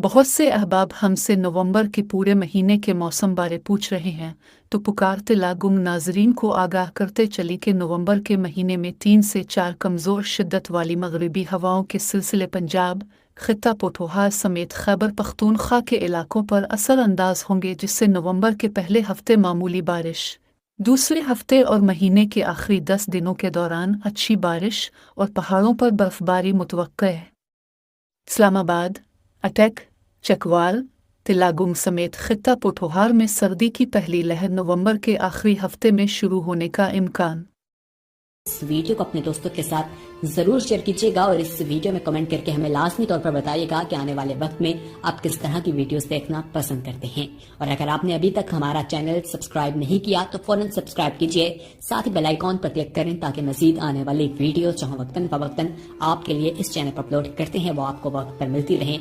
بہت سے احباب ہم سے نومبر کے پورے مہینے کے موسم بارے پوچھ رہے ہیں، تو پکارتے لاگنگ ناظرین کو آگاہ کرتے چلی کہ نومبر کے مہینے میں 3 سے 4 کمزور شدت والی مغربی ہواؤں کے سلسلے پنجاب، خطہ پوٹھوہار سمیت خیبر پختونخوا کے علاقوں پر اثر انداز ہوں گے، جس سے نومبر کے پہلے ہفتے معمولی بارش، دوسرے ہفتے اور مہینے کے آخری 10 دنوں کے دوران اچھی بارش اور پہاڑوں پر برف باری متوقع ہے۔ اسلام آباد، اٹک، چکوال، تلاگنگ سمیت خطہ پوٹھوہار میں سردی کی پہلی لہر نومبر کے آخری ہفتے میں شروع ہونے کا امکان۔ اس ویڈیو کو اپنے دوستوں کے ساتھ ضرور شیئر کیجیے گا اور اس ویڈیو میں کمنٹ کر کے ہمیں لازمی طور پر بتائیے گا کہ آنے والے وقت میں آپ کس طرح کی ویڈیوز دیکھنا پسند کرتے ہیں، اور اگر آپ نے ابھی تک ہمارا چینل سبسکرائب نہیں کیا تو فوراً سبسکرائب کیجیے، ساتھ ہی بیل آئیکن پر کلک کریں تاکہ مزید آنے والی ویڈیوز جہاں وقتاً فوقتاً آپ کے لیے اس چینل پر اپلوڈ کرتے ہیں وہ آپ کو وقت پر ملتی رہیں۔